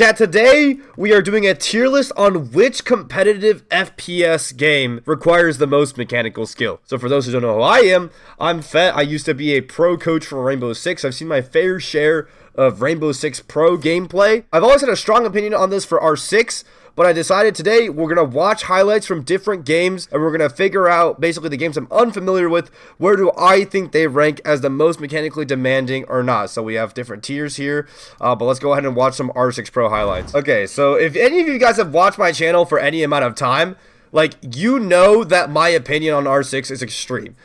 Chat, today we are doing a tier list on which competitive FPS game requires the most mechanical skill. So for those who don't know who I am, I'm Fett. I used to be a pro coach for Rainbow Six. I've seen my fair share of Rainbow Six Pro gameplay. I've always had a strong opinion on this for R6, but I decided today we're going to watch highlights from different games and we're going to figure out basically the games I'm unfamiliar with, where do I think they rank as the most mechanically demanding or not. So we have different tiers here, but let's go ahead and watch some R6 Pro highlights. Okay, so if any of you guys have watched my channel for any amount of time, like, you know that my opinion on R6 is extreme.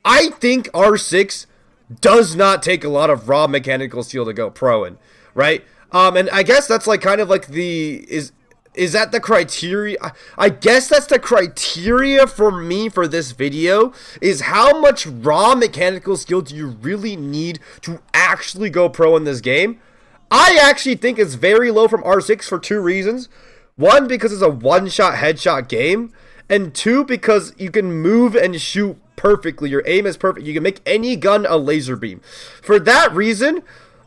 I think R6 does not take a lot of raw mechanical skill to go pro in, right? And I guess that's like kind of like is that the criteria? I guess that's the criteria for me for this video, is how much raw mechanical skill do you really need to actually go pro in this game? I actually think it's very low from R6 for two reasons. One, because it's a one-shot headshot game, and two, because you can move and shoot perfectly. Your aim is perfect. You can make any gun a laser beam. For that reason,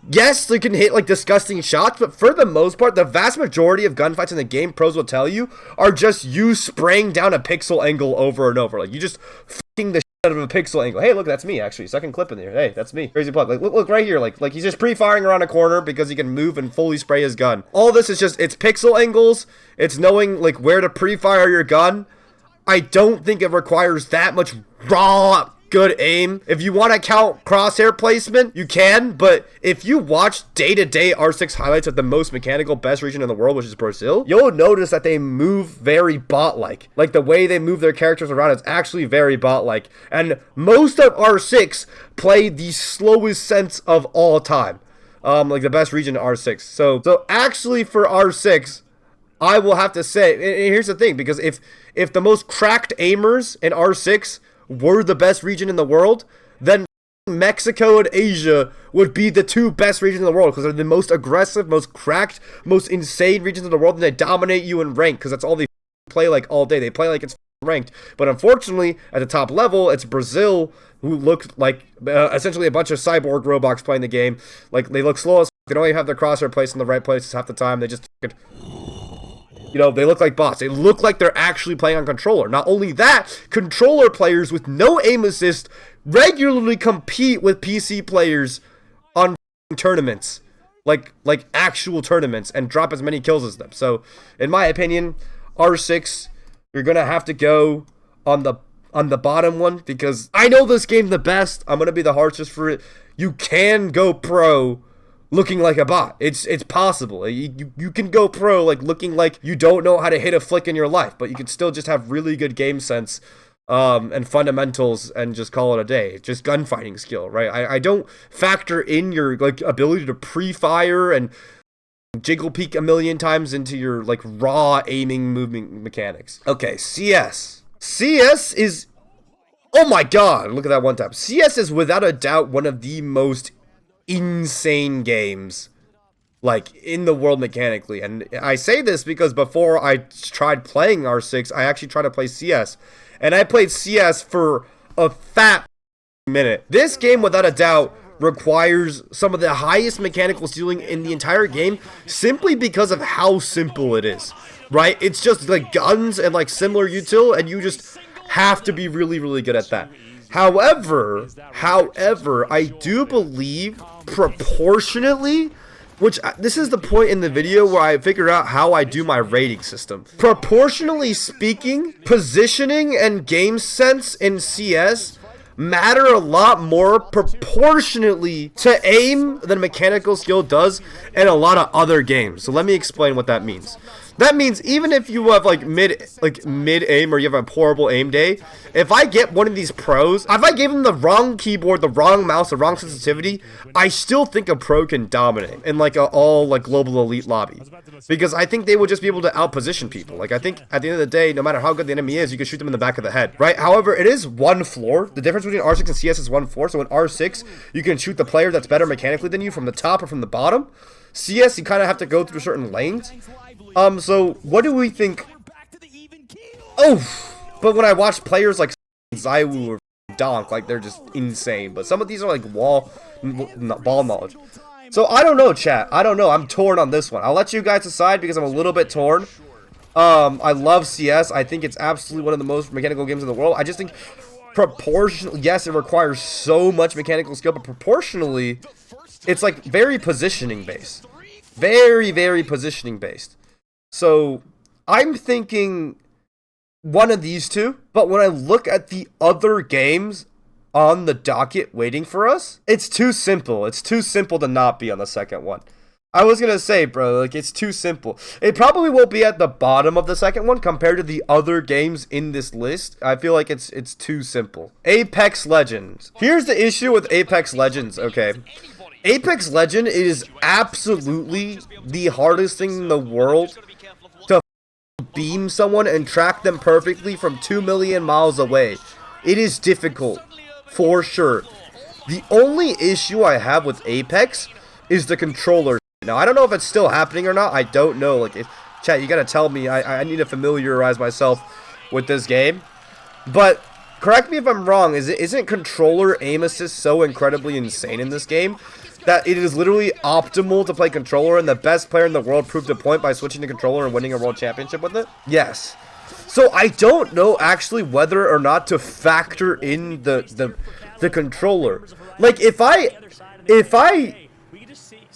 yes, you can hit like disgusting shots, but for the most part, the vast majority of gunfights in the game, pros will tell you, are just you spraying down a pixel angle over and over. Like, you just fucking the shit out of a pixel angle. Hey, look, that's me, actually. Second clip in there. Hey, that's me. Crazy plug. Like, look right here. Like he's just pre-firing around a corner because he can move and fully spray his gun. All this is just, it's pixel angles. It's knowing, like, where to pre-fire your gun. I don't think it requires that much raw good aim. If you want to count crosshair placement, you can, but if you watch day-to-day R6 highlights of the most mechanical best region in the world, which is Brazil, you'll notice that they move very bot-like. Like, the way they move their characters around is actually very bot-like. And most of R6 play the slowest sense of all time. Like the best region in R6. So actually for R6, I will have to say, and here's the thing, because if the most cracked aimers in R6 were the best region in the world, then Mexico and Asia would be the two best regions in the world, because they're the most aggressive, most cracked, most insane regions in the world, and they dominate you in rank, because that's all they play like all day. They play like it's ranked. But unfortunately, at the top level, it's Brazil, who look like essentially a bunch of cyborg robots playing the game. Like, they look slow as they don't even have their crosshair placed in the right places half the time. They just, you know, they look like bots. They look like they're actually playing on controller. Not only that, controller players with no aim assist regularly compete with PC players on tournaments, like actual tournaments, and drop as many kills as them. So, in my opinion, R6, you're gonna have to go on the bottom one, because I know this game the best. I'm gonna be the harshest for it. You can go pro looking like a bot. It's possible. You can go pro like looking like you don't know how to hit a flick in your life, but you can still just have really good game sense and fundamentals and just call it a day. Just gunfighting skill, right? I don't factor in your like ability to pre-fire and jiggle peek a million times into your like raw aiming moving mechanics. Okay, CS is, oh my god, look at that one tap. CS is without a doubt one of the most insane games like in the world mechanically. And I say this because before I tried playing R6, I actually tried to play CS, and I played CS for a fat minute. This game without a doubt requires some of the highest mechanical ceiling in the entire game, simply because of how simple it is, right? It's just like guns and like similar util, and you just have to be really, really good at that. However, I do believe proportionately, which this is the point in the video where I figure out how I do my rating system. Proportionally speaking, positioning and game sense in CS matter a lot more proportionately to aim than mechanical skill does in a lot of other games. So let me explain what that means. That means even if you have like mid aim, or you have a horrible aim day, if I get one of these pros, if I gave them the wrong keyboard, the wrong mouse, the wrong sensitivity, I still think a pro can dominate in like a all like global elite lobby, because I think they would just be able to outposition people. Like, I think at the end of the day, no matter how good the enemy is, you can shoot them in the back of the head, right? However, it is one floor. The difference between R6 and CS is one floor. So in R6, you can shoot the player that's better mechanically than you from the top or from the bottom. CS, you kind of have to go through certain lanes. So what do we think? Oh, but when I watch players like Zywoo or Donk, like, they're just insane. But some of these are like ball knowledge. So I don't know, chat. I don't know. I'm torn on this one. I'll let you guys decide because I'm a little bit torn. I love CS. I think it's absolutely one of the most mechanical games in the world. I just think proportionally, yes, it requires so much mechanical skill, but proportionally, it's like very positioning based. Very, very positioning based. So I'm thinking one of these two, but when I look at the other games on the docket waiting for us, it's too simple. It's too simple to not be on the second one. I was gonna say, bro, like, it's too simple. It probably will be at the bottom of the second one compared to the other games in this list. I feel like it's too simple. Apex Legends. Here's the issue with Apex Legends, okay? Apex Legend is absolutely the hardest thing in the world to beam someone and track them perfectly from 2 million miles away. It is difficult, for sure. The only issue I have with Apex is the controller. Now, I don't know if it's still happening or not. I don't know. Like, chat, you gotta tell me. I need to familiarize myself with this game. But correct me if I'm wrong. Isn't controller aim assist so incredibly insane in this game that it is literally optimal to play controller, and the best player in the world proved a point by switching to controller and winning a world championship with it? Yes. So I don't know actually whether or not to factor in the controller. Like, if I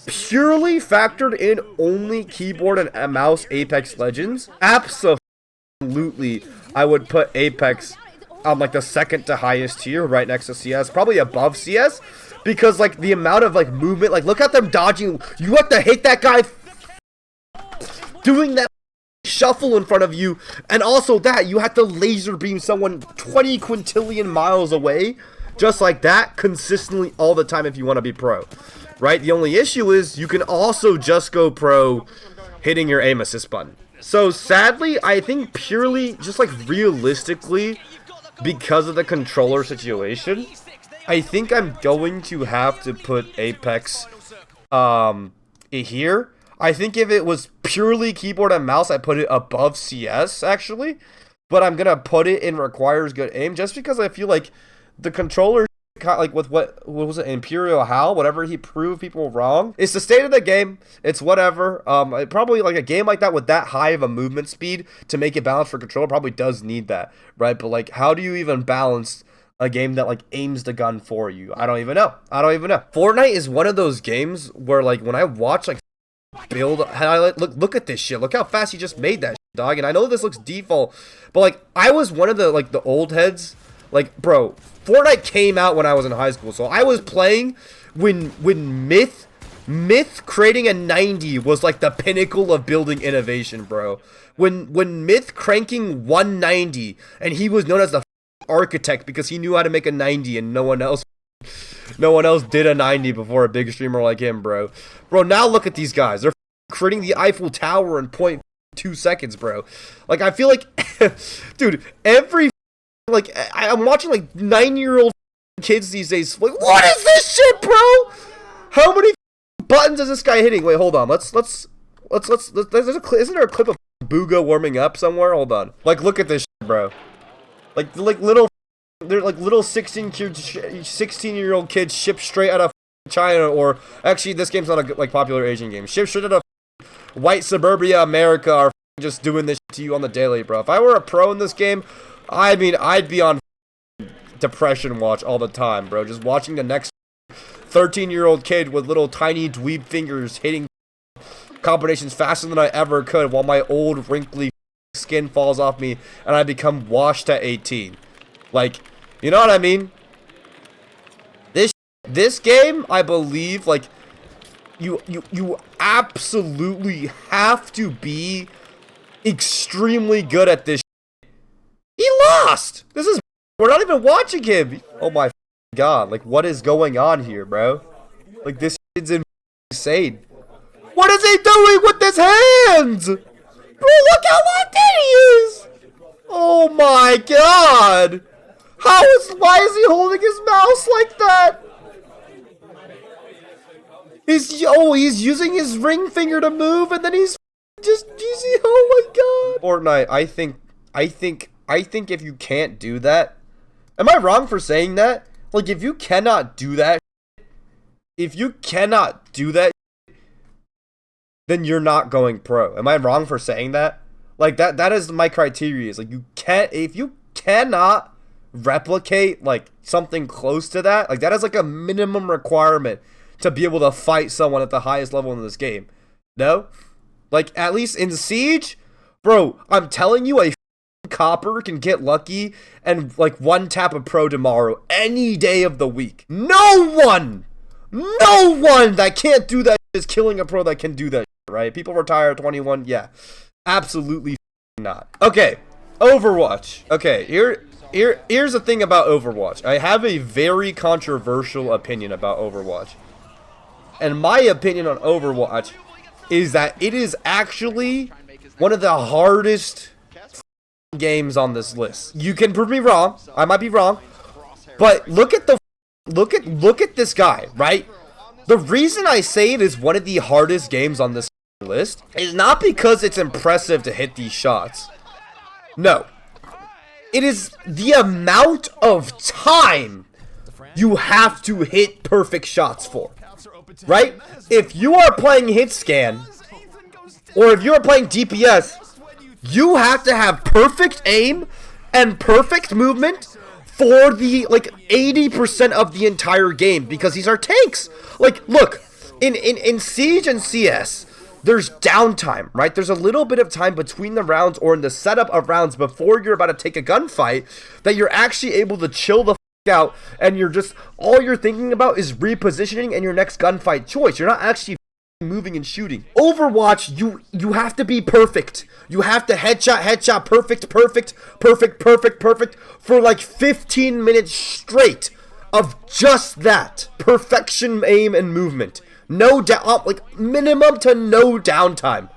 purely factored in only keyboard and mouse Apex Legends, absolutely I would put Apex on like the second to highest tier, right next to CS, probably above CS, because like the amount of like movement, like look at them dodging. You have to hit that guy doing that shuffle in front of you, and also that you have to laser beam someone 20 quintillion miles away just like that consistently all the time if you want to be pro. Right? The only issue is you can also just go pro hitting your aim assist button. So sadly, I think purely just like realistically, because of the controller situation, I think I'm going to have to put Apex here. I think if it was purely keyboard and mouse, I put it above CS actually, but I'm gonna put it in requires good aim just because I feel like the controller, like with what was it, Imperial Hal, whatever he proved people wrong. It's the state of the game. It's whatever. Probably like a game like that with that high of a movement speed to make it balanced for controller probably does need that, right? But like, how do you even balance a game that like aims the gun for you? I don't even know. Fortnite is one of those games where like when I watch like build highlight, look at this shit. Look how fast he just made that shit, dog. And I know this looks default, but like I was one of the like the old heads. Like, bro, Fortnite came out when I was in high school, so I was playing when Myth creating a 90 was like the pinnacle of building innovation, bro. When Myth cranking 190, and he was known as the architect because he knew how to make a 90 and no one else did a 90 before a big streamer like him, bro. Bro, now look at these guys. They're creating the Eiffel Tower in 0.2 seconds, bro. Like, I feel like, dude, like, I'm watching like 9-year-old kids these days. Like, what is this shit, bro? How many buttons is this guy hitting? Wait, hold on. Let's isn't there a clip of Booga warming up somewhere? Hold on. Like, look at this shit, bro. Like little 16-year-old kids shipped straight out of China, or actually, this game's not a like popular Asian game. Shipped straight out of white suburbia America are just doing this shit to you on the daily, bro. If I were a pro in this game, I mean, I'd be on depression watch all the time, bro. Just watching the next 13-year-old kid with little tiny dweeb fingers hitting combinations faster than I ever could while my old wrinkly skin falls off me and I become washed at 18. Like, you know what I mean? This game, I believe, like, you absolutely have to be extremely good at this. He lost! We're not even watching him! Oh my god, like, what is going on here, bro? Like, this kid's insane. What is he doing with his hands? Bro, look how locked in he is! Oh my god! Why is he holding his mouse like that? He's using his ring finger to move, and then he's just using, oh my god. Fortnite, I think if you can't do that, am I wrong for saying that? Like, if you cannot do that if you cannot do that, then you're not going pro. Am I wrong for saying that? Like that is my criteria. Is like if you cannot replicate like something close to that, like that is like a minimum requirement to be able to fight someone at the highest level in this game. No? Like at least in Siege, bro, I'm telling you, a copper can get lucky and like one tap a pro tomorrow any day of the week. No one that can't do that is killing a pro that can do that, right? People retire at 21. Yeah, absolutely not. Okay, Overwatch. Okay, here's the thing about Overwatch. I have a very controversial opinion about Overwatch. And my opinion on Overwatch is that it is actually one of the hardest games on this list. You can prove me wrong. I might be wrong. But look at this guy, right? The reason I say it is one of the hardest games on this list is not because it's impressive to hit these shots. No. It is the amount of time you have to hit perfect shots for. Right? If you are playing hit scan, or if you are playing DPS, you have to have perfect aim and perfect movement for the like 80% of the entire game, because these are tanks. Like, look, in Siege and CS, there's downtime, right? There's a little bit of time between the rounds or in the setup of rounds before you're about to take a gunfight that you're actually able to chill the out, and you're just, all you're thinking about is repositioning and your next gunfight choice. You're not actually moving and shooting. Overwatch, you have to be perfect. You have to headshot, perfect for like 15 minutes straight of just that. Perfection, aim, and movement. No down, like minimum to no downtime.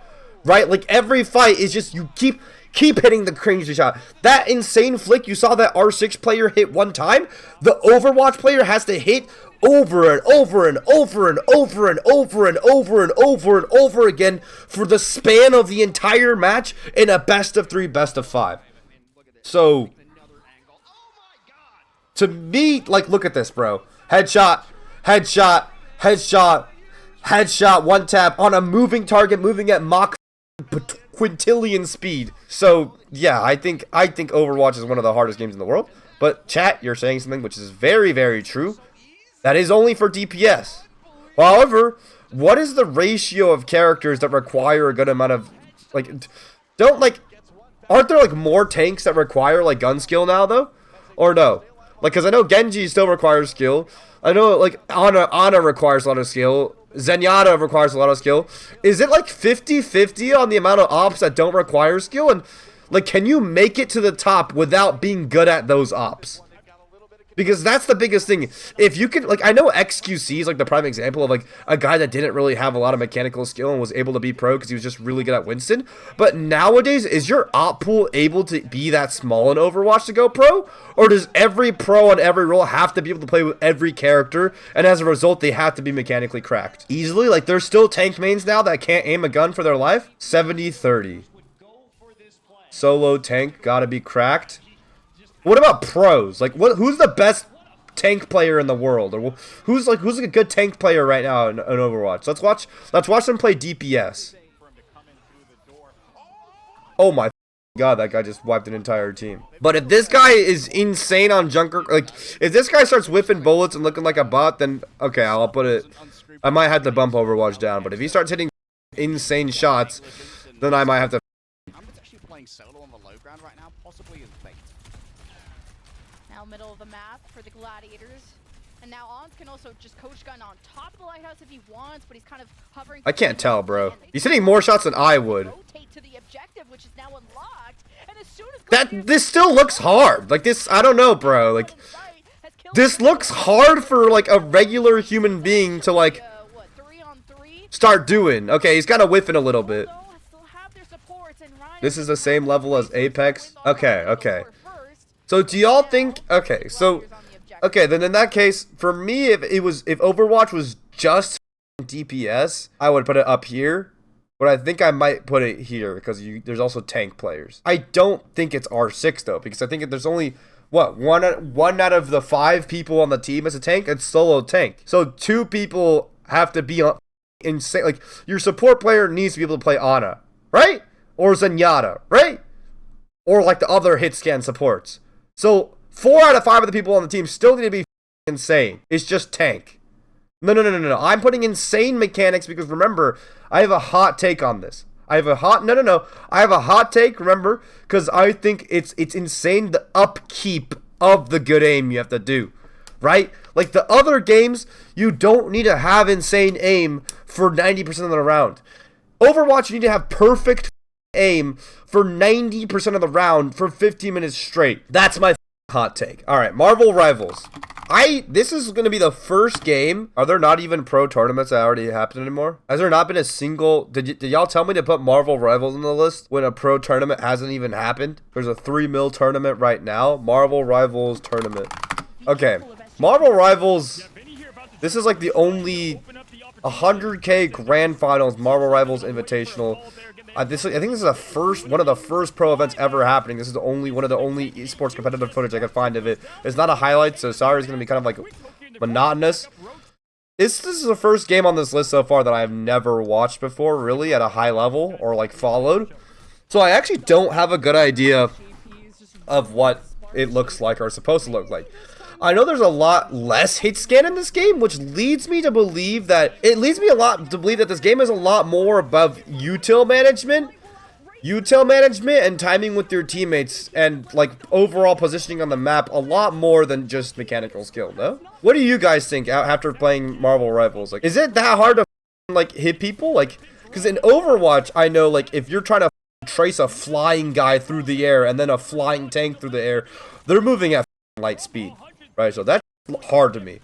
Right? Like every fight is just, you keep hitting the crazy shot. That insane flick you saw that R6 player hit one time, the Overwatch player has to hit over and over and over and over and over and over and over and over again for the span of the entire match in a best of 3, best of 5. So, to me, like, look at this, bro. Headshot, one tap on a moving target, moving at Mach quintillion speed. So yeah, I think Overwatch is one of the hardest games in the world. But chat, you're saying something which is very, very true. That is only for DPS. However, what is the ratio of characters that require a good amount of like, aren't there like more tanks that require like gun skill now though? Or no? Like, cause I know Genji still requires skill. I know like Ana requires a lot of skill. Zenyatta requires a lot of skill. Is it like 50-50 on the amount of ops that don't require skill? And like, can you make it to the top without being good at those ops? Because that's the biggest thing. If you can, like, I know XQC is like the prime example of like a guy that didn't really have a lot of mechanical skill and was able to be pro because he was just really good at Winston. But nowadays, is your op pool able to be that small in Overwatch to go pro? Or does every pro on every role have to be able to play with every character, and as a result, they have to be mechanically cracked? Easily, like, there's still tank mains now that can't aim a gun for their life? 70-30. Solo tank, gotta be cracked. What about pros? Like, who's the best tank player in the world? Or who's a good tank player right now in Overwatch? Let's watch them play DPS. Oh my god, that guy just wiped an entire team. But if this guy is insane on Junker, like, if this guy starts whiffing bullets and looking like a bot, then okay, I'll put it. I might have to bump Overwatch down. But if he starts hitting insane shots, then I might have to. I'm actually playing solo on the low ground right now, possibly as bait. Now middle of the map for the gladiators. And now Ons can also just coach gun on top of the lighthouse if he wants, but he's kind of hovering. I can't tell, bro. He's hitting more shots than I would. Rotate to the objective, which is now unlocked. And as soon as this still looks hard. Like this, I don't know, bro. Like this looks hard for like a regular human being to like start doing. Okay, he's kind of whiffing a little bit. This is the same level as Apex. Okay. So do y'all think? Okay, so then in that case, for me, if Overwatch was just DPS, I would put it up here. But I think I might put it here because there's also tank players. I don't think it's R6 though, because I think there's only what, one out of the 5 people on the team is a tank? It's solo tank. So 2 people have to be on insane. Like, your support player needs to be able to play Ana, right? Or Zenyatta, right? Or like the other hit scan supports. So 4 out of 5 of the people on the team still need to be insane. It's just tank. No. I'm putting insane mechanics because remember, I have a hot take on this. I have a hot take, remember, because I think it's insane the upkeep of the good aim you have to do, right? Like the other games, you don't need to have insane aim for 90% of the round. Overwatch, you need to have perfect aim for 90% of the round for 15 minutes straight. That's my hot take. All right, Marvel Rivals. This is going to be the first game. Are there not even pro tournaments that already happened anymore? Has there not been a single... Did y'all tell me to put Marvel Rivals on the list when a pro tournament hasn't even happened? There's a 3 mil tournament right now. Marvel Rivals tournament. Okay. Marvel Rivals... This is like the only 100K Grand Finals Marvel Rivals Invitational. I think this is one of the first pro events ever happening. This is one of the only esports competitive footage I could find of it. It's not a highlight, so sorry, it's gonna be kind of like monotonous. This is the first game on this list so far that I've never watched before, really, at a high level or like followed. So I actually don't have a good idea of what it looks like or is supposed to look like. I know there's a lot less hit scan in this game, which leads me a lot to believe that this game is a lot more above util management and timing with your teammates and like overall positioning on the map a lot more than just mechanical skill. No? What do you guys think after playing Marvel Rivals? Like, is it that hard to like hit people? Like, because in Overwatch, I know like if you're trying to trace a flying guy through the air and then a flying tank through the air, they're moving at light speed. Right, so that's hard to me.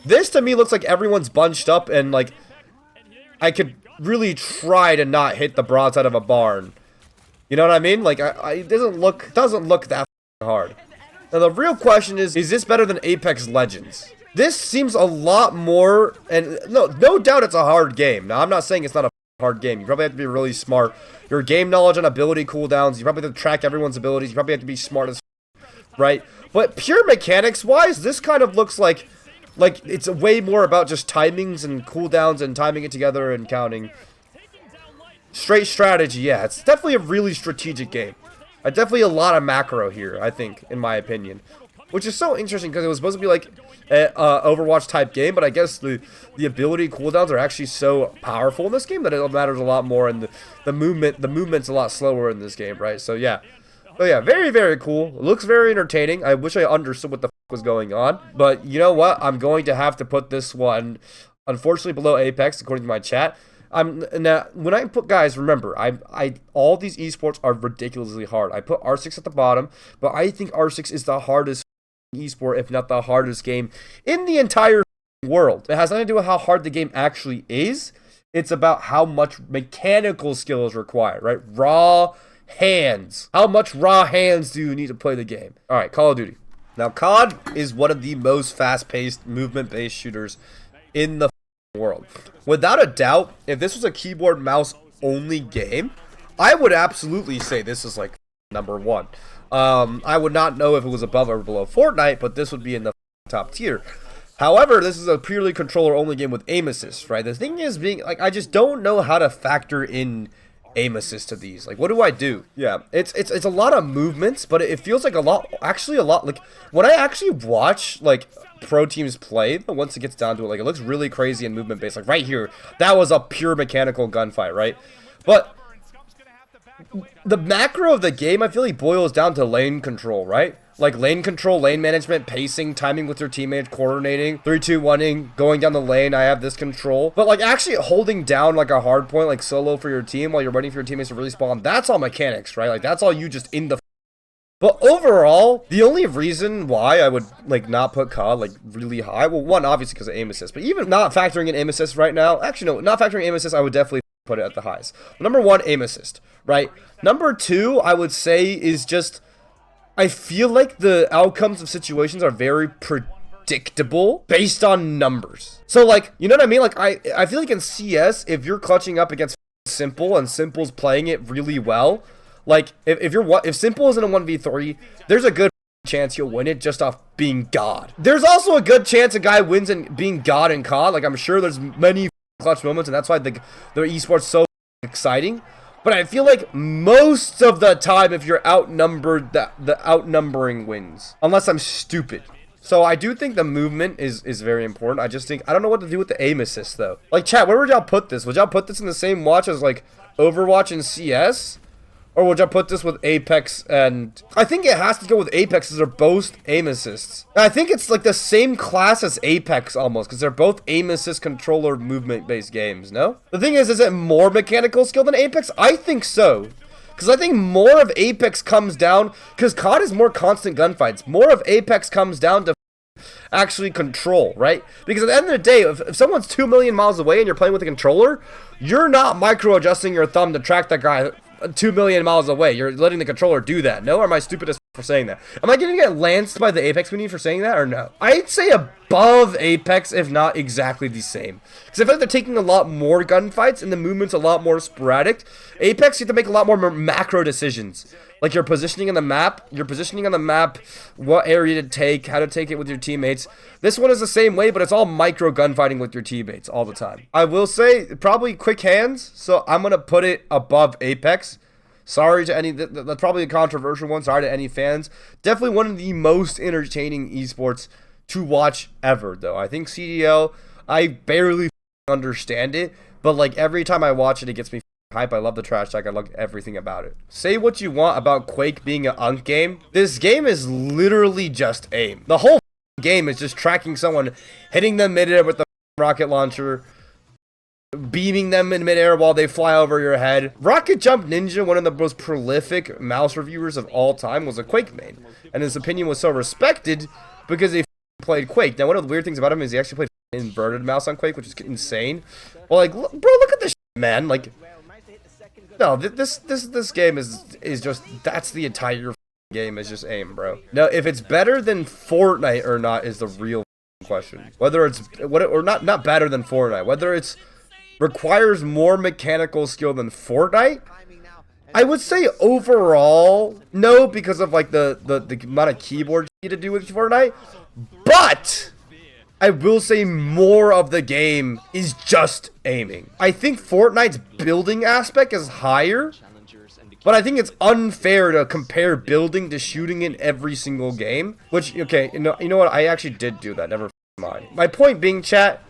This to me looks like everyone's bunched up and like I could really try to not hit the broadside of a barn. You know what I mean? Like it doesn't look that hard. Now the real question is this better than Apex Legends? This seems a lot more, and no doubt it's a hard game. Now I'm not saying it's not a hard game. You probably have to be really smart. Your game knowledge on ability cooldowns, you probably have to track everyone's abilities, you probably have to be smart as right? But pure mechanics wise, this kind of looks like it's way more about just timings and cooldowns and timing it together and counting. Straight strategy, yeah, it's definitely a really strategic game. Definitely a lot of macro here, I think, in my opinion. Which is so interesting because it was supposed to be like an Overwatch type game, but I guess the ability cooldowns are actually so powerful in this game that it matters a lot more, and the movement's a lot slower in this game, right? So yeah. But yeah, very, very cool. It looks very entertaining. I wish I understood what the was going on. But you know what? I'm going to have to put this one, unfortunately, below Apex, according to my chat. Now, when I put, guys, remember, all these esports are ridiculously hard. I put R6 at the bottom, but I think R6 is the hardest esport, if not the hardest game in the entire world. It has nothing to do with how hard the game actually is. It's about how much mechanical skill is required, right? Raw hands. How much raw hands do you need to play the game? All right, Call of Duty. Now, COD is one of the most fast-paced, movement-based shooters in the world. Without a doubt, if this was a keyboard mouse only game, I would absolutely say this is like number 1. I would not know if it was above or below Fortnite, but this would be in the top tier. However, this is a purely controller only game with aim assist, right? The thing is, I just don't know how to factor in aim assist to these. Like, what do I do? Yeah, it's a lot of movements, but it feels like a lot like when I actually watch like pro teams play, once it gets down to it, like it looks really crazy and movement based. Like right here, that was a pure mechanical gunfight, right? But the macro of the game, I feel like boils down to lane control, right? Like lane control, lane management, pacing, timing with your teammates, coordinating, 3-2-1-ing, going down the lane, I have this control. But like actually holding down like a hard point, like solo for your team while you're waiting for your teammates to really spawn, that's all mechanics, right? Like that's all you just in the... But overall, the only reason why I would like not put COD like really high, well, one, obviously because of aim assist, but even not factoring in aim assist right now, actually no, not factoring aim assist, I would definitely put it at the highs. Number 1, aim assist, right? Number 2, I would say is just... I feel like the outcomes of situations are very predictable based on numbers. So, like, you know what I mean? Like, I feel like in CS, if you're clutching up against Simple and Simple's playing it really well, like, if Simple is in a 1v3, there's a good chance you'll win it just off being God. There's also a good chance a guy wins and being God in COD. Like, I'm sure there's many clutch moments, and that's why the esports so exciting. But I feel like most of the time, if you're outnumbered, the outnumbering wins. Unless I'm stupid. So I do think the movement is very important. I just think, I don't know what to do with the aim assist though. Like, chat, where would y'all put this? Would y'all put this in the same watch as like Overwatch and CS? Or would y'all put this with Apex? And I think it has to go with Apex because they're both aim assists. And I think it's like the same class as Apex almost because they're both aim assist controller movement based games, no? The thing is it more mechanical skill than Apex? I think so. Because I think more of Apex comes down, because COD is more constant gunfights. More of Apex comes down to actually control, right? Because at the end of the day, if someone's 2 million miles away and you're playing with a controller, you're not micro adjusting your thumb to track that guy 2 million miles away. You're letting the controller do that. No? Or am I stupid as for saying that? Am I gonna get lanced by the Apex community for saying that or no? I'd say above Apex, if not exactly the same. Because I feel like they're taking a lot more gunfights and the movement's a lot more sporadic. Apex, you have to make a lot more macro decisions. Like your positioning on the map, what area to take, how to take it with your teammates. This one is the same way, but it's all micro gunfighting with your teammates all the time. I will say, probably quick hands, so I'm going to put it above Apex. Sorry to any, that's probably a controversial one, sorry to any fans. Definitely one of the most entertaining esports to watch ever, though. I think CDL, I barely understand it, but like every time I watch it, it gets me hype. I love the trash talk. I love everything about it. Say what you want about Quake being an unk game. This game is literally just aim. The whole game is just tracking someone, hitting them midair with the rocket launcher, beaming them in midair while they fly over your head. Rocket Jump Ninja, one of the most prolific mouse reviewers of all time, was a Quake main, and his opinion was so respected because he played Quake. Now, one of the weird things about him is he actually played inverted mouse on Quake, which is insane. Well, like, bro, look at this man. Like, no, this game is just, that's the entire game, is just aim, bro. Now, if it's better than Fortnite or not is the real question. Whether it's not better than Fortnite, whether it's requires more mechanical skill than Fortnite, I would say overall no, because of like the amount of keyboard you need to do with Fortnite. But I will say more of the game is just aiming. I think Fortnite's building aspect is higher, but I think it's unfair to compare building to shooting in every single game. Which, okay, you know what? I actually did do that. Never mind. My point being, chat,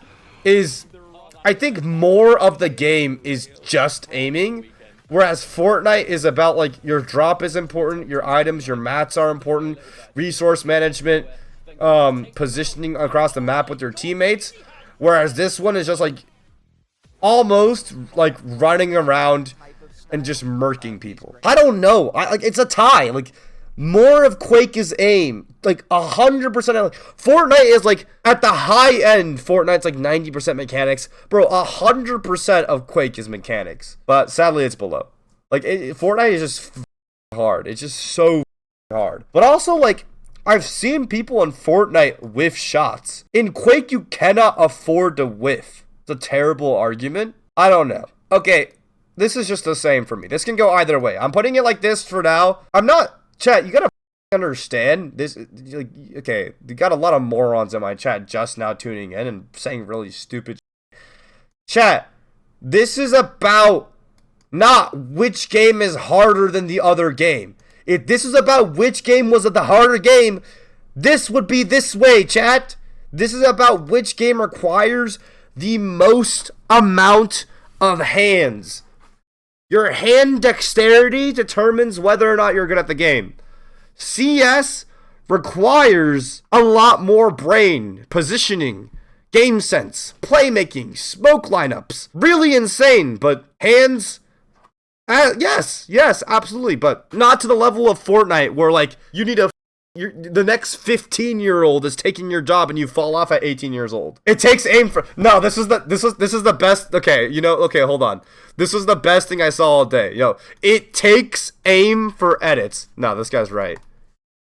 is I think more of the game is just aiming, whereas Fortnite is about like your drop is important, your items, your mats are important, resource management, positioning across the map with your teammates, whereas this one is just like almost like running around and just murking people. I don't know. Like it's a tie. Like more of Quake is aim. Like 100%. Like, Fortnite is like at the high end. Fortnite's like 90% mechanics, bro. 100% of Quake is mechanics, but sadly it's below. Like Fortnite is just hard. It's just so hard. But also like, I've seen people in Fortnite whiff shots. In Quake, you cannot afford to whiff. It's a terrible argument. I don't know. Okay, this is just the same for me. This can go either way. I'm putting it like this for now. I'm not... Chat, you gotta understand this. Like, okay, you got a lot of morons in my chat just now tuning in and saying really stupid shit. Chat, this is about not which game is harder than the other game. If this is about which game was the harder game, this would be this way, chat. This is about which game requires the most amount of hands. Your hand dexterity determines whether or not you're good at the game. CS requires a lot more brain, positioning, game sense, playmaking, smoke lineups. Really insane, but hands... yes, absolutely, but not to the level of Fortnite where like you need the next 15-year-old is taking your job and you fall off at 18 years old. It takes aim for no. This is the best. Okay, okay, hold on. This was the best thing I saw all day. Yo, it takes aim for edits. No, this guy's right.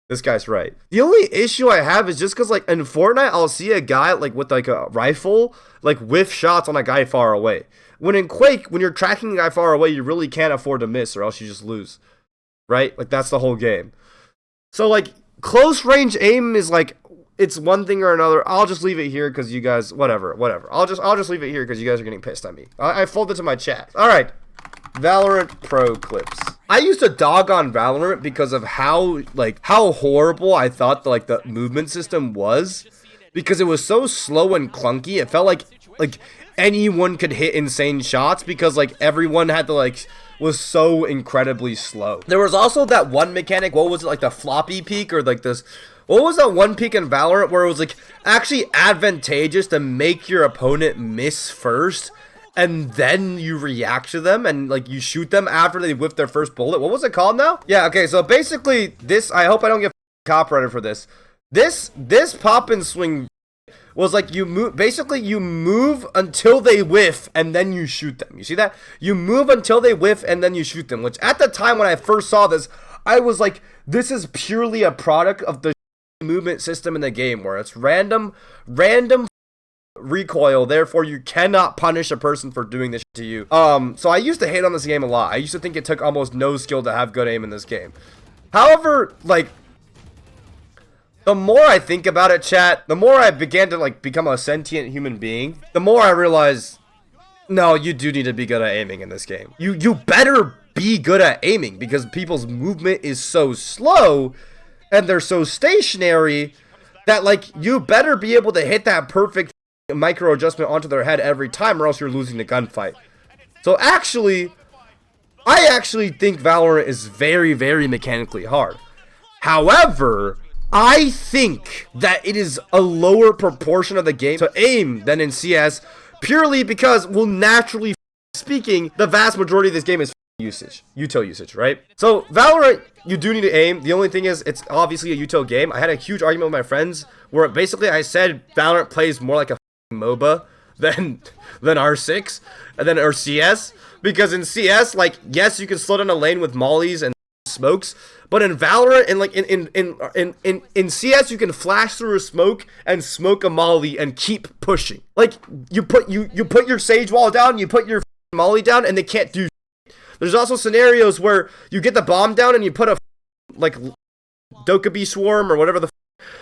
This guy's right. The only issue I have is just because like in Fortnite, I'll see a guy like with like a rifle like whiff shots on a guy far away. When in Quake, when you're tracking a guy far away, you really can't afford to miss or else you just lose. Right? Like, that's the whole game. So, like, close range aim is like, it's one thing or another. I'll just leave it here because you guys, whatever. I'll just leave it here because you guys are getting pissed at me. I folded to my chat. All right, Valorant Pro clips. I used to dog on Valorant because of how horrible I thought the movement system was, because it was so slow and clunky. It felt like anyone could hit insane shots because everyone had to was so incredibly slow. There was also that one mechanic. What was it, the floppy peak or this? What was that one peak in Valorant where it was actually advantageous to make your opponent miss first, and then you react to them and you shoot them after they whip their first bullet? What was it called now? Yeah, okay, so basically this, I hope I don't get copyrighted for this. This pop and swing was you move until they whiff and then you shoot them. You see that? You move until they whiff and then you shoot them, which at the time when I first saw this, I was like, this is purely a product of the movement system in the game where it's random recoil, therefore you cannot punish a person for doing this to you. So I used to hate on this game a lot. I used to think it took almost no skill to have good aim in this game. However, the more I think about it, chat, the more I began to become a sentient human being, the more I realize, no, you do need to be good at aiming in this game. You better be good at aiming because people's movement is so slow and they're so stationary that you better be able to hit that perfect micro adjustment onto their head every time, or else you're losing the gunfight. So I actually think Valorant is very, very mechanically hard. However, I think that it is a lower proportion of the game to aim than in CS, purely because, well, naturally speaking, the vast majority of this game is util usage, right? So Valorant, you do need to aim. The only thing is, it's obviously a util game. I had a huge argument with my friends where basically I said Valorant plays more like a MOBA than R6 and then or CS, because in CS, yes, you can slow down a lane with mollies and smokes, but in Valorant and in CS, you can flash through a smoke and smoke a molly and keep pushing. You put your sage wall down, you put your molly down, and they can't do. There's also scenarios where you get the bomb down and you put a Dokkaebi swarm or whatever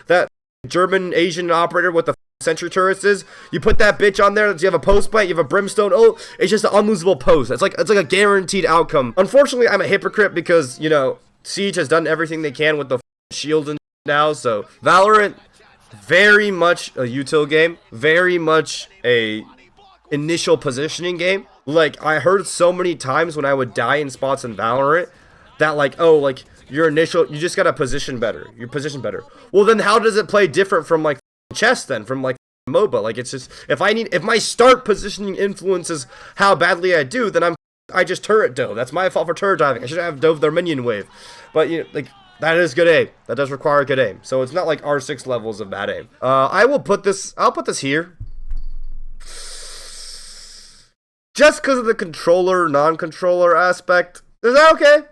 that German Asian operator with the sentry turrets is. You put that bitch on there. You have a post plant. You have a brimstone. Oh, it's just an unlosable post. It's like a guaranteed outcome. Unfortunately, I'm a hypocrite because Siege has done everything they can with the shield and now. So Valorant, very much a util game. Very much a initial positioning game. I heard so many times when I would die in spots in Valorant that your initial, you just gotta position better. You position better. Well, then how does it play different from chess then? From MOBA? It's just, if my start positioning influences how badly I do, then I just turret dove. That's my fault for turret diving. I should have dove their minion wave. But that is good aim. That does require good aim. So it's not R6 levels of bad aim. I'll put this here. Just because of the controller, non-controller aspect. Is that okay?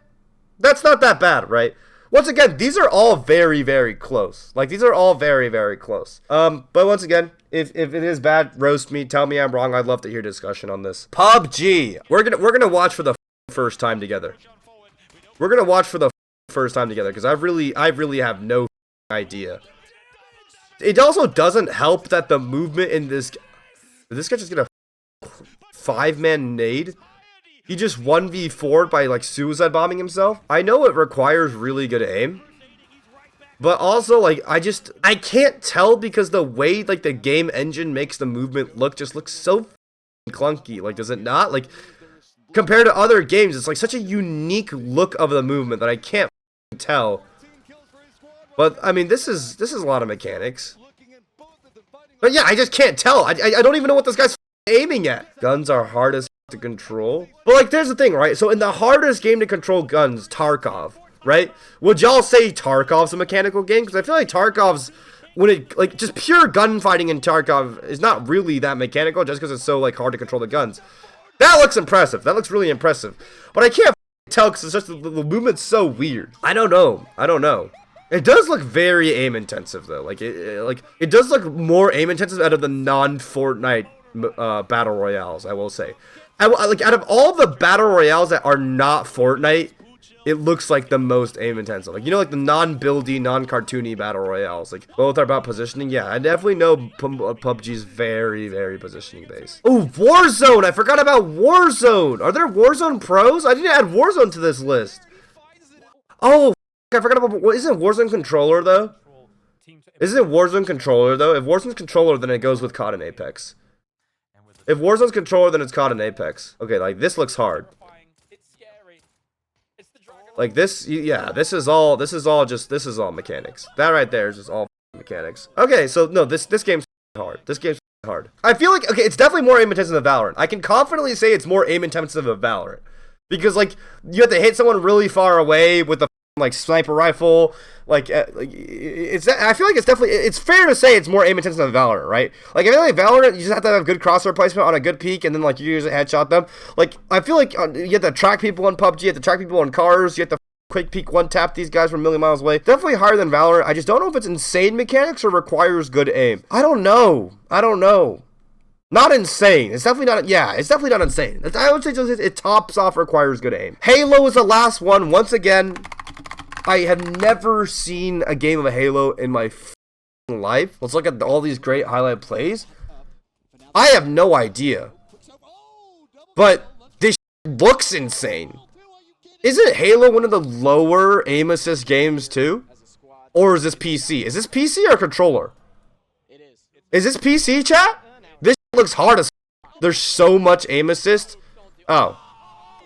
That's not that bad, right? Once again, these are all very, very close. These are all very, very close. But once again, if it is bad, roast me, tell me I'm wrong. I'd love to hear discussion on this. PUBG. We're gonna watch for the first time together. We're gonna watch for the first time together because I really have no idea. It also doesn't help that the movement in this. Did this guy just get a 5-man nade? He just 1v4'd by suicide bombing himself. I know it requires really good aim, but also I can't tell because the way the game engine makes the movement looks so clunky. Does it not? Compared to other games, it's such a unique look of the movement that I can't tell. But I mean, this is a lot of mechanics. But yeah, I just can't tell. I don't even know what this guy's aiming at. Guns are hardest to control. But there's the thing, right? So in the hardest game to control guns, Tarkov, right? Would y'all say Tarkov's a mechanical game? Because I feel like Tarkov's, when it just pure gunfighting in Tarkov is not really that mechanical, just because it's so hard to control the guns. That looks impressive. That looks really impressive. But I can't tell because it's just the movement's so weird. I don't know. It does look very aim intensive though. It does look more aim intensive out of the non-Fortnite battle royales, I will say. Out of all the battle royales that are not Fortnite, it looks like the most aim intensive. Like, you know, like the non-buildy, non-cartoony battle royales. Like, both are about positioning. Yeah, I definitely know PUBG's very, very positioning based. Oh, Warzone! I forgot about Warzone! Are there Warzone pros? I didn't add Warzone to this list. Oh, I forgot about... What, isn't Warzone controller, though? Isn't it Warzone controller, though? If Warzone's controller, then it goes with COD and Apex. If Warzone's controller, then it's COD and Apex. Okay, like, this looks hard. Like this, yeah, this is all mechanics. That right there is just all mechanics. Okay, so no, this game's hard. This game's hard. I feel like, okay, it's definitely more aim intensive than Valorant. I can confidently say it's more aim intensive than Valorant. Because, like, you have to hit someone really far away with a, like, sniper rifle. I feel like it's fair to say it's more aim intensive than Valorant, right? Like, I feel like Valorant, you just have to have good crosshair placement on a good peak, and then, like, you usually headshot them. Like, I feel like you have to track people on PUBG, you have to track people on cars, you have to Quake peek one tap these guys from a million miles away. Definitely higher than Valorant. I just don't know if it's insane mechanics or requires good aim. I don't know. Not insane. It's definitely not. Yeah, it's definitely not insane. I would say just it tops off requires good aim. Halo is the last one. Once again, I have never seen a game of a Halo in my life. Let's look at all these great highlight plays. I have no idea. But this looks insane. Isn't Halo one of the lower aim assist games too? Or is this PC? Is this PC or controller? Is this PC, chat? This looks hard as there's so much aim assist. Oh.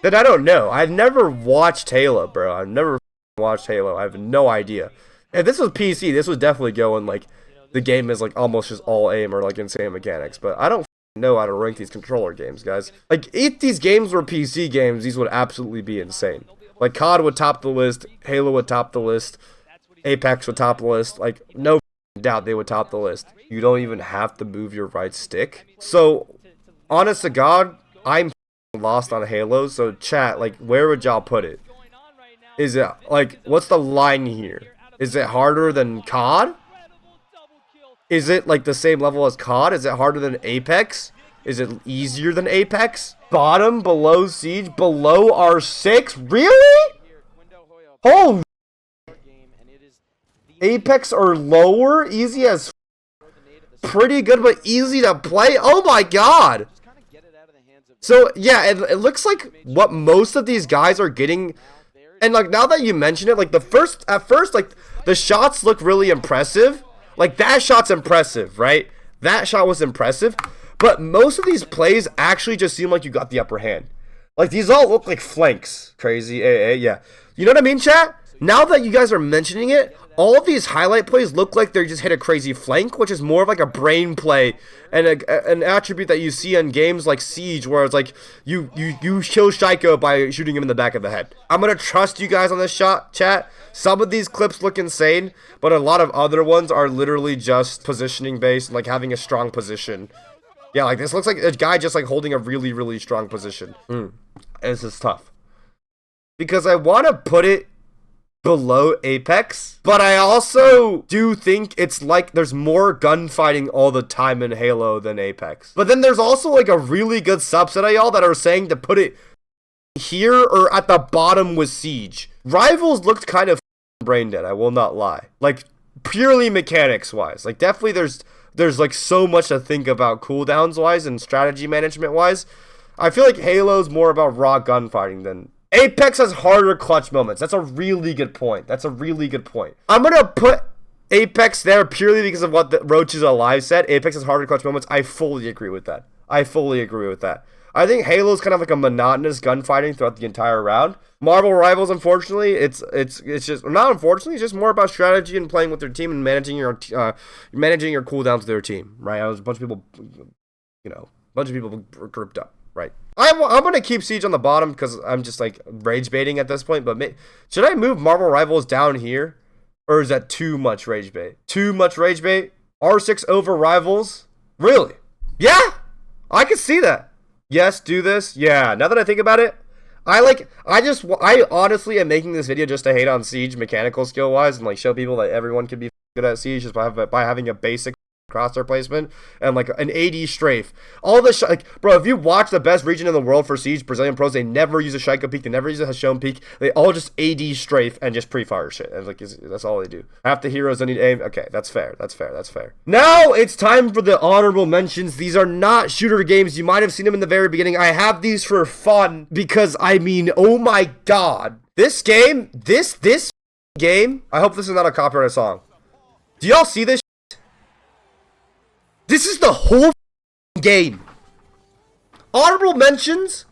Then I don't know. I've never watched Halo, bro. I've never watched Halo. I have no idea. If this was PC, this would definitely go in like the game is like almost just all aim or like insane mechanics. But I don't know how to rank these controller games, guys. Like, if these games were PC games, these would absolutely be insane. Like, COD would top the list, Halo would top the list, Apex would top the list. Like, no doubt they would top the list. You don't even have to move your right stick. So, honest to God, I'm lost on Halo. So, chat, like, where would y'all put it? Is it, like, what's the line here? Is it harder than COD? Is it like the same level as COD? Is it harder than Apex? Is it easier than Apex? Bottom, below Siege, below R6? Really? Oh, Apex or lower? Easy as pretty good, but easy to play? Oh my god. So, yeah, it looks like what most of these guys are getting. And, like, now that you mention it, like, at first, like, the shots look really impressive. Like, that shot's impressive, right? That shot was impressive. But most of these plays actually just seem like you got the upper hand. Like, these all look like flanks. Crazy AA, yeah. You know what I mean, chat? Now that you guys are mentioning it, all of these highlight plays look like they just hit a crazy flank, which is more of like a brain play and an attribute that you see in games like Siege, where it's like you kill Shaiko by shooting him in the back of the head. I'm gonna trust you guys on this shot, chat. Some of these clips look insane, but a lot of other ones are literally just positioning based, like having a strong position. Yeah, like this looks like a guy just like holding a really, really strong position. This is tough. Because I want to put it below Apex, but I also do think it's like there's more gunfighting all the time in Halo than Apex. But then there's also like a really good subset of y'all that are saying to put it here or at the bottom with Siege. Rivals looked kind of brain dead, I will not lie. Like, purely mechanics wise. Like, definitely there's like so much to think about cooldowns wise and strategy management wise. I feel like Halo's more about raw gunfighting than Apex has harder clutch moments. That's a really good point. I'm gonna put Apex there purely because of what the Roaches Alive said. Apex has harder clutch moments. I fully agree with that. I think Halo's kind of like a monotonous gunfighting throughout the entire round. Marvel Rivals, unfortunately, it's just not unfortunately, it's just more about strategy and playing with their team and managing your cooldowns with their team, right? I was a bunch of people grouped up, right? I'm gonna keep Siege on the bottom because I'm just like rage baiting at this point. But should I move Marvel Rivals down here, or is that too much rage bait? R6 over Rivals, really? Yeah, I can see that. Yes, do this. Yeah. Now that I think about it, I honestly am making this video just to hate on Siege mechanical skill wise and like show people that everyone can be good at Siege just by having a basic crosshair placement and like an AD strafe. All the like, bro, if you watch the best region in the world for Siege, Brazilian pros, they never use a Shaiko peek, they never use a Hashone peek. They all just AD strafe and just pre-fire shit. And like that's all they do. Half the heroes don't need aim. Okay, that's fair. That's fair. That's fair. Now it's time for the honorable mentions. These are not shooter games. You might have seen them in the very beginning. I have these for fun because I mean, oh my god, this game, this game. I hope this is not a copyrighted song. Do y'all see this? This is the whole game. Honorable mentions,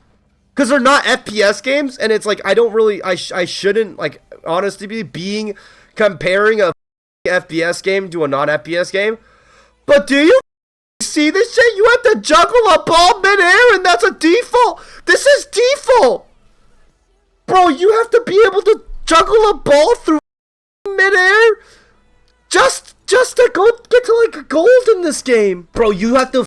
because they're not FPS games, and it's like, I don't really, I shouldn't, like, honestly be comparing a FPS game to a non-FPS game. But do you see this shit? You have to juggle a ball mid-air, and that's a default. This is default. Bro, you have to be able to juggle a ball through mid-air just to go get to like a gold in this game. Bro, you have to,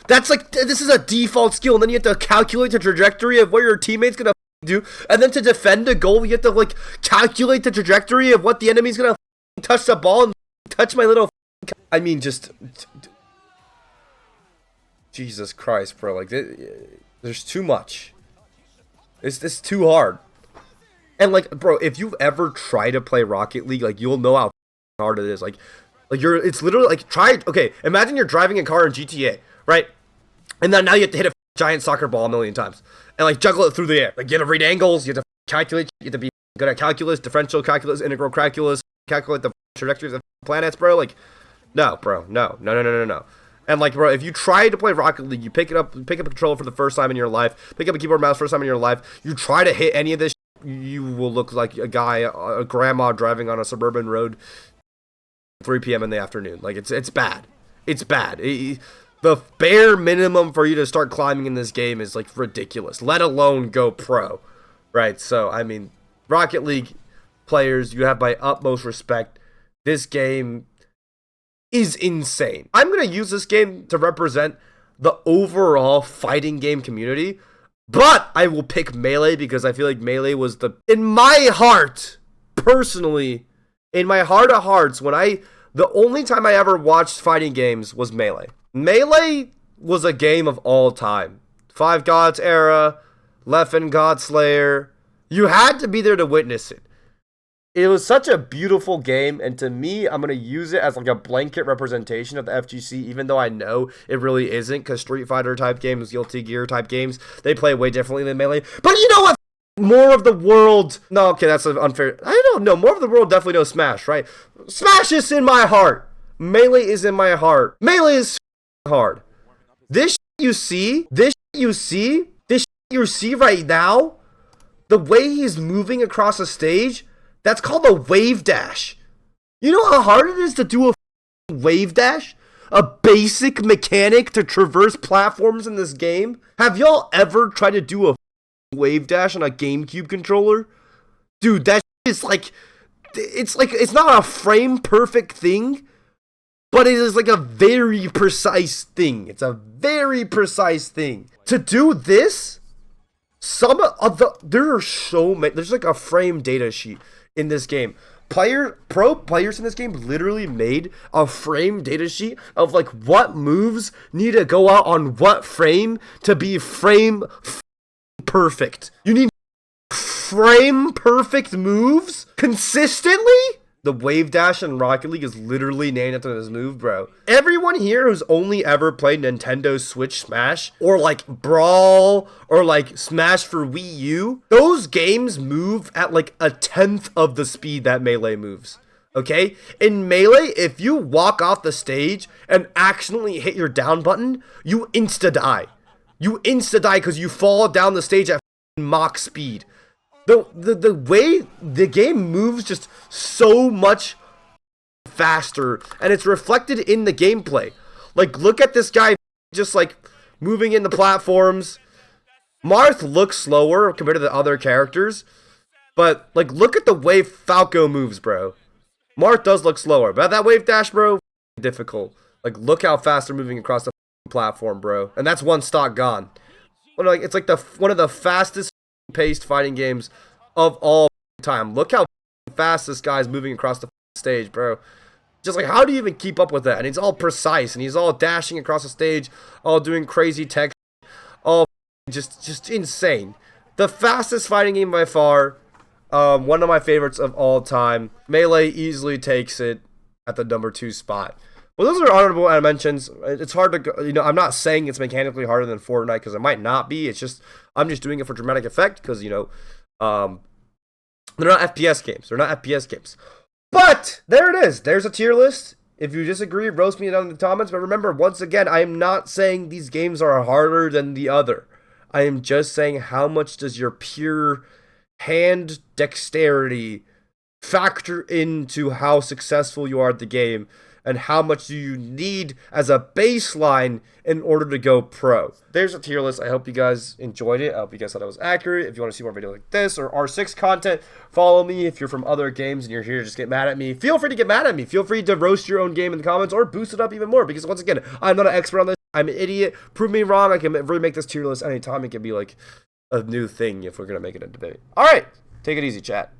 that's like, this is a default skill, and then you have to calculate the trajectory of what your teammate's gonna do, and then to defend a goal, you have to like calculate the trajectory of what the enemy's gonna touch the ball and touch my little, I mean, just, Jesus Christ, bro, like, there's too much. It's too hard. And like, bro, if you've ever tried to play Rocket League, like, you'll know how hard it is. Like it's literally like, okay, imagine you're driving a car in GTA, right? And then now you have to hit a giant soccer ball a million times and like juggle it through the air. Like, you have to read angles, you have to calculate, you have to be good at calculus, differential calculus, integral calculus, calculate the trajectories of planets, bro. Like, no, bro, no. And like, bro, if you try to play Rocket League, you pick up a controller for the first time in your life, pick up a keyboard and mouse first time in your life, you try to hit any of this, you will look like a guy, a grandma driving on a suburban road 3 p.m. in the afternoon. Like, it's bad. It's bad. The bare minimum for you to start climbing in this game is like ridiculous, let alone go pro, right? So I mean, Rocket League players, you have my utmost respect. This game is insane. I'm gonna use this game to represent the overall fighting game community, but I will pick Melee because I feel like Melee was in my heart, personally, in my heart of hearts, the only time I ever watched fighting games was Melee. Melee was a game of all time. Five Gods era, Leffen Godslayer. You had to be there to witness it. It was such a beautiful game, and to me, I'm going to use it as like a blanket representation of the FGC, even though I know it really isn't, because Street Fighter type games, Guilty Gear type games, they play way differently than Melee. But you know what? More of the world, no, okay, that's unfair. I don't know, more of the world definitely knows Smash, right? Smash is in my heart. Melee is in my heart. Melee is hard. This you see right now, the way he's moving across a stage, that's called a wave dash. You know how hard it is to do a wave dash? A basic mechanic to traverse platforms in this game? Have y'all ever tried to do a wave dash on a GameCube controller? Dude, that is like, it's not a frame perfect thing, but it is like a very precise thing. It's a very precise thing. To do this, there are so many, there's like a frame data sheet in this game. Pro players in this game literally made a frame data sheet of like what moves need to go out on what frame to be frame perfect. You need frame perfect moves consistently? The wave dash in Rocket League is literally named after this move, bro. Everyone here who's only ever played Nintendo Switch Smash, or like Brawl, or like Smash for Wii U, those games move at like 1/10 of the speed that Melee moves. Okay? In Melee, if you walk off the stage and accidentally hit your down button, you insta-die. You insta-die because you fall down the stage at Mach speed. The way the game moves just so much faster, and it's reflected in the gameplay. Like, look at this guy just like moving in the platforms. Marth looks slower compared to the other characters, but like, look at the way Falco moves, bro. Marth does look slower, but that wave dash, bro, difficult. Like, look how fast they're moving across the platform, bro. And that's one stock gone. But like, it's like one of the fastest paced fighting games of all time. Look how fast this guy's moving across the stage, bro. Just like, how do you even keep up with that? And he's all precise, and he's all dashing across the stage, all doing crazy tech, all just insane. The fastest fighting game by far. One of my favorites of all time. Melee easily takes it at the number 2 spot. Well, those are honorable mentions. It's hard to go, I'm not saying it's mechanically harder than Fortnite, because it might not be. It's just, I'm just doing it for dramatic effect, because, they're not FPS games. They're not FPS games. But, there it is. There's a tier list. If you disagree, roast me down in the comments. But remember, once again, I am not saying these games are harder than the other. I am just saying, how much does your pure hand dexterity factor into how successful you are at the game, and how much do you need as a baseline in order to go pro. There's a tier list. I hope you guys enjoyed it. I hope you guys thought it was accurate. If you want to see more videos like this or R6 content, follow me. If you're from other games and you're here to just get mad at me, feel free to get mad at me. Feel free to roast your own game in the comments or boost it up even more, because once again, I'm not an expert on this. I'm an idiot. Prove me wrong. I can really make this tier list anytime. It can be like a new thing if we're going to make it a debate. All right. Take it easy, chat.